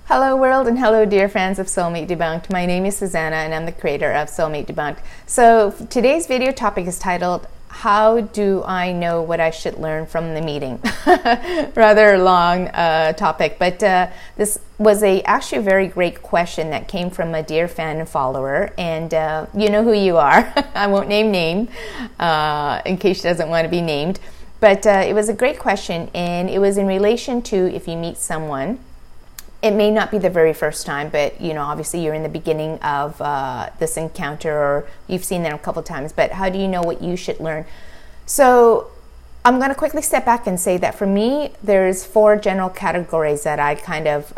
Hello world and hello dear friends of Soulmate Debunked. My name is Susanna and I'm the creator of Soulmate Debunked. So today's video topic is titled, How Do I Know What I Should Learn from the Meeting? Rather long topic, but this was actually a very great question that came from a dear fan and follower, and you know who you are. I won't name in case she doesn't want to be named, but it was a great question, and it was in relation to if you meet someone. It may not be the very first time, but obviously you're in the beginning of this encounter, or you've seen them a couple times, but how do you know what you should learn? So I'm going to quickly step back and say that for me, there's 4 general categories that I kind of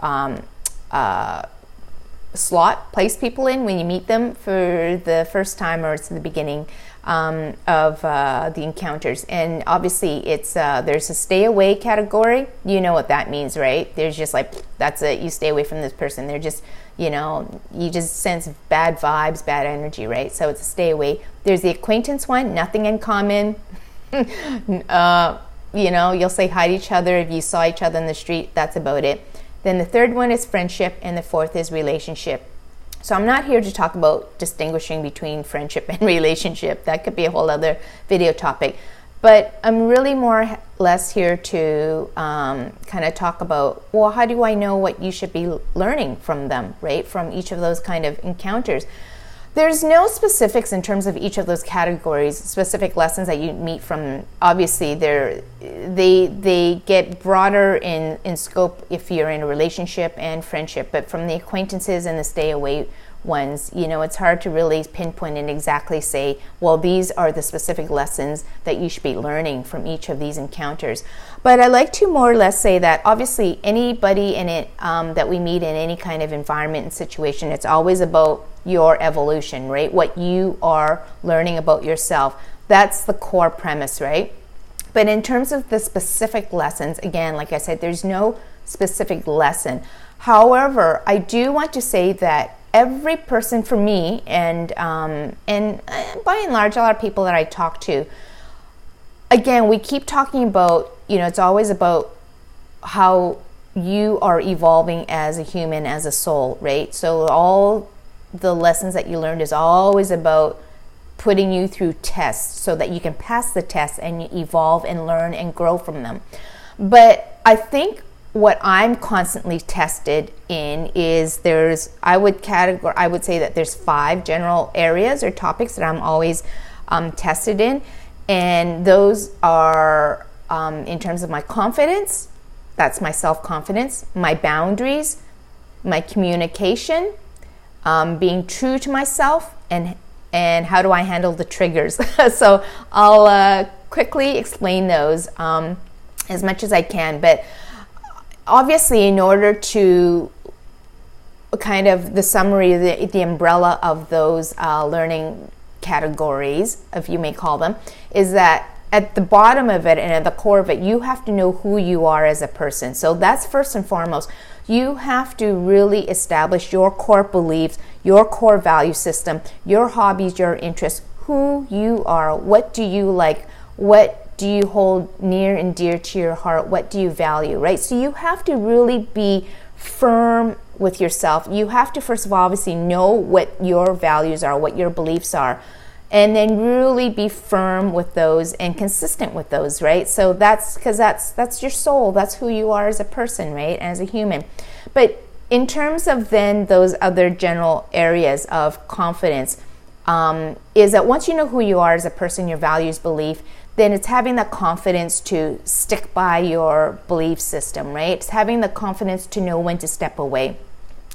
place people in when you meet them for the first time, or it's the beginning of the encounters. And obviously it's there's a stay away category. You know what that means, right? There's just like, that's it, you stay away from this person. They're just, you just sense bad vibes, bad energy, right? So it's a stay away. There's the acquaintance one, nothing in common. You'll say hi to each other if you saw each other in the street, that's about it. Then the third one is friendship, and the fourth is relationship. So I'm not here to talk about distinguishing between friendship and relationship. That could be a whole other video topic. But I'm really more or less here to kind of talk about, well, how do I know what you should be learning from them, right? From each of those kind of encounters. There's no specifics in terms of each of those categories, specific lessons that you meet from. Obviously, they get broader in scope if you're in a relationship and friendship. But from the acquaintances and the stay away ones, it's hard to really pinpoint and exactly say, well, these are the specific lessons that you should be learning from each of these encounters. But I like to more or less say that obviously anybody in it that we meet in any kind of environment and situation, it's always about your evolution, right? What you are learning about yourself. That's the core premise, right? But in terms of the specific lessons, again, like I said, there's no specific lesson. However, I do want to say that every person, for me, and by and large, a lot of people that I talk to, again, we keep talking about, it's always about how you are evolving as a human, as a soul, right? So all the lessons that you learned is always about putting you through tests so that you can pass the tests and you evolve and learn and grow from them. But I think what I'm constantly tested in is I would say that there's 5 general areas or topics that I'm always tested in, and those are in terms of my confidence, that's my self-confidence, my boundaries, my communication, being true to myself, and how do I handle the triggers. So I'll quickly explain those as much as I can, but obviously in order to kind of the summary, the umbrella of those learning categories, if you may call them, is that at the bottom of it and at the core of it, you have to know who you are as a person. So that's first and foremost. You have to really establish your core beliefs, your core value system, your hobbies, your interests, who you are, what do you like, what do you hold near and dear to your heart, what do you value, right? So you have to really be firm with yourself. You have to, first of all, obviously know what your values are, what your beliefs are, and then really be firm with those and consistent with those, right? So that's your soul. That's who you are as a person, right? As a human. But in terms of then those other general areas of confidence, is that once you know who you are as a person, your values, belief, then it's having the confidence to stick by your belief system, right? It's having the confidence to know when to step away.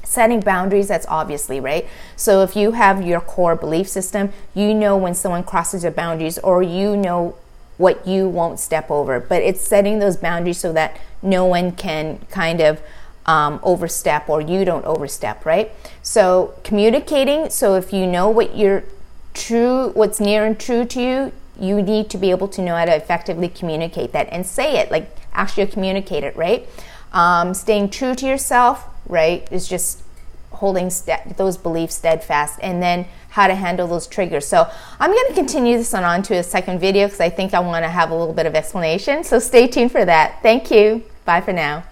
Setting boundaries, that's obviously, right? So if you have your core belief system, you know when someone crosses your boundaries, or you know what you won't step over. But it's setting those boundaries so that no one can kind of overstep, or you don't overstep, right? So communicating, so if you know what's near and true to you, you need to be able to know how to effectively communicate that and say it, like actually communicate it, right? Staying true to yourself, right, is just holding those beliefs steadfast, and then how to handle those triggers. So I'm going to continue this on to a second video because I think I want to have a little bit of explanation. So stay tuned for that. Thank you. Bye for now.